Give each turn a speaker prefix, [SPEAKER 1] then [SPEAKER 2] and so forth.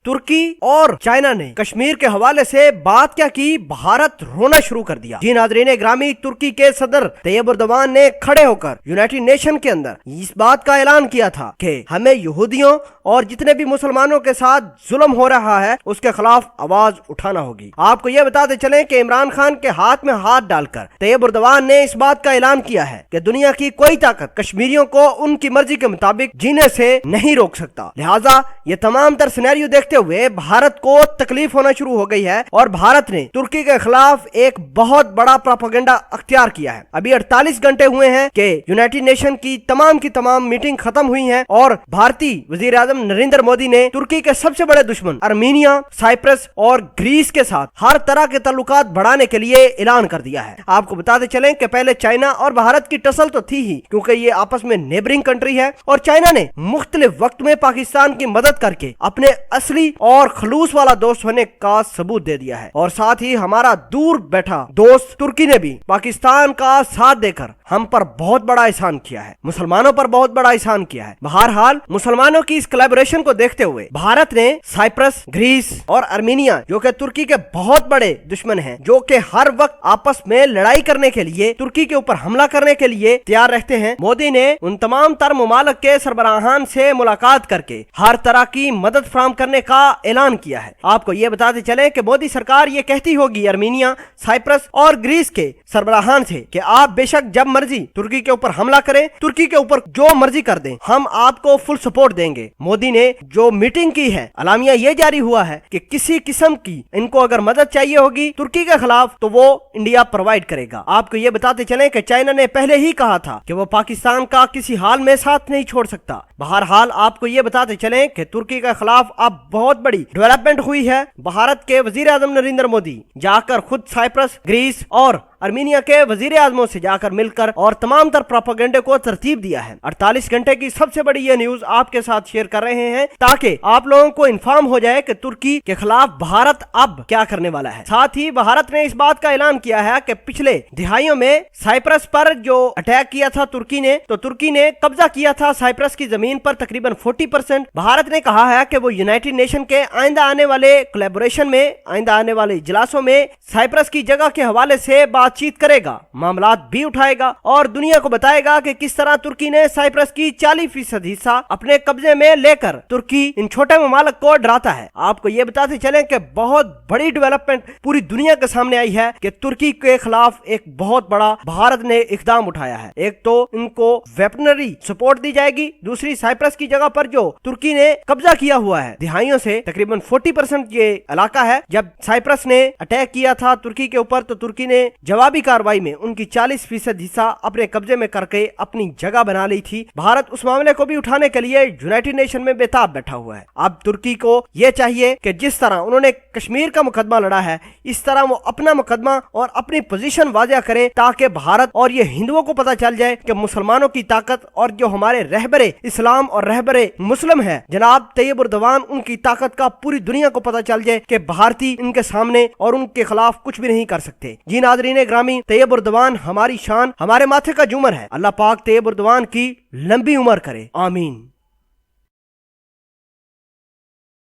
[SPEAKER 1] तुर्की और चाइना ने कश्मीर के हवाले से बात क्या की, भारत रोना शुरू कर दिया। जी नाज़रीन ग्रामी, तुर्की के सदर तैयब एर्दोगान ने खड़े होकर यूनाइटेड नेशन के अंदर इस बात का ऐलान किया था कि हमें यहूदियों और जितने भी मुसलमानों के साथ जुल्म हो रहा है उसके खिलाफ आवाज उठाना होगी। आपको यह बताते चलें कि इमरान खान के हाथ में हाथ डालकर तैयब एर्दोगान ने इस बात का ऐलान किया है कि दुनिया की कोई ताकत कश्मीरियों को उनकी मर्जी के मुताबिक जीने से नहीं रोक सकता। लिहाजा ये तमाम तर सिनेरियो देखते हुए भारत को तकलीफ होना शुरू हो गई है और भारत ने तुर्की के खिलाफ एक बहुत बड़ा प्रोपेगेंडा अख्तियार किया है। अभी 48 घंटे हुए हैं कि यूनाइटेड नेशन की तमाम मीटिंग खत्म हुई है और भारतीय वजीर आजम नरेंद्र मोदी ने तुर्की के सबसे बड़े दुश्मन आर्मीनिया, साइप्रस और ग्रीस के साथ हर तरह के ताल्लुकात बढ़ाने के लिए ऐलान कर दिया है। आपको बताते चलें कि पहले चाइना और भारत की टसल तो थी ही, क्योंकि ये आपस में नेबरिंग कंट्री है और चाइना ने मुख्तलिफ वक्त में पाकिस्तान की मदद करके अपने असली और खलूस वाला दोस्त होने का सबूत दे दिया है। और साथ ही हमारा दूर बैठा दोस्त तुर्की ने भी पाकिस्तान का साथ देकर हम पर बहुत बड़ा एहसान किया है, मुसलमानों पर बहुत बड़ा एहसान किया है। बहरहाल मुसलमानों की इस कोलैबोरेशन को देखते हुए भारत ने साइप्रस, ग्रीस और आर्मीनिया, जो कि तुर्की के बहुत बड़े दुश्मन हैं, जो कि हर वक्त आपस में लड़ाई करने के लिए, तुर्की के ऊपर हमला करने के लिए तैयार रहते हैं, मोदी ने उन तमाम तर मुमालिक के सरबराहान से मुलाकात करके हर तरह की मदद फराहम करने का ऐलान किया है। आपको ये बताते चले कि मोदी सरकार ये कहती होगी आर्मीनिया, साइप्रस और ग्रीस के सरबराहान से कि आप बेशक जब मर्जी तुर्की के ऊपर हमला करें, तुर्की के ऊपर जो मर्जी कर दें, हम आपको फुल सपोर्ट देंगे। मोदी ने जो मीटिंग की है, अलामिया ये जारी हुआ है कि किसी किस्म की इनको अगर मदद चाहिए होगी तुर्की के खिलाफ तो वो इंडिया प्रोवाइड करेगा। आपको ये बताते चलें कि चाइना ने पहले ही कहा था कि वो पाकिस्तान का किसी हाल में साथ नहीं छोड़ सकता। बहरहाल आपको ये बताते चलें कि तुर्की के खिलाफ अब बहुत बड़ी डेवलपमेंट हुई है। भारत के वजीर आजम नरेंद्र मोदी जाकर खुद साइप्रस, ग्रीस और आर्मीनिया के वजीर आजमों से जाकर मिलकर और तमाम तर प्रोपेगेंडे को तरतीब दिया है। 48 घंटे की सबसे बड़ी ये न्यूज आपके साथ शेयर कर रहे हैं ताकि आप लोगों को इन्फॉर्म हो जाए कि तुर्की के खिलाफ भारत अब क्या करने वाला है। साथ ही भारत ने इस बात का ऐलान किया है कि पिछले दिहाइयों में साइप्रस पर जो अटैक किया था तुर्की ने, तो तुर्की ने कब्जा किया था साइप्रस की जमीन पर तकरीबन 40%। भारत ने कहा है कि वो यूनाइटेड नेशन के आइंदा आने वाले कोलैबोरेशन में, आइंदा आने वाले इजलासों में साइप्रस की जगह के हवाले से बातचीत करेगा, मामलात भी उठाएगा और दुनिया को बताएगा कि किस तरह तुर्की ने साइप्रस की 40% हिस्सा अपने कब्जे में लेकर तुर्की इन छोटे ममालिक को डराता है। आपको ये बताते चलें कि बहुत बड़ी डेवलपमेंट पूरी दुनिया के सामने आई है कि तुर्की के खिलाफ एक बहुत बड़ा भारत ने इकदाम उठाया है। एक तो इनको वेपनरी सपोर्ट दी जाएगी, दूसरी साइप्रस की जगह पर जो तुर्की ने कब्जा किया हुआ है दिहाइयों से, तकरीबन 40% ये इलाका है। जब साइप्रस ने अटैक किया था तुर्की के ऊपर तो तुर्की ने जवाबी कार्रवाई में उनकी 40% हिस्सा अपने कब्जे में करके अपनी जगह बना ली थी। भारत उस मामले को भी उठाने के लिए यूनाइटेड नेशन में बेताब बैठा हुआ है। अब तुर्की को यह चाहिए कि जिस तरह उन्होंने कश्मीर का मुकदमा लड़ा है, इस तरह वो अपना मुकदमा और अपनी पोजीशन वाज़ेह करे ताकि भारत और ये हिंदुओं को पता चल जाए कि मुसलमानों की ताकत और जो हमारे रहबरे इस्लाम और रहबरे मुस्लिम है जनाब तैयब एर्दोगान, उनकी ताकत का पूरी दुनिया को पता चल जाए कि भारतीय इनके सामने और उनके खिलाफ कुछ भी नहीं कर सकते। जी नाज़रीन ग्रामी, तैयब एर्दोगान हमारी शान, हमारे माथे का जुमर है। अल्लाह पाक तैयब एर्दोगान की लंबी उम्र करे, आमीन।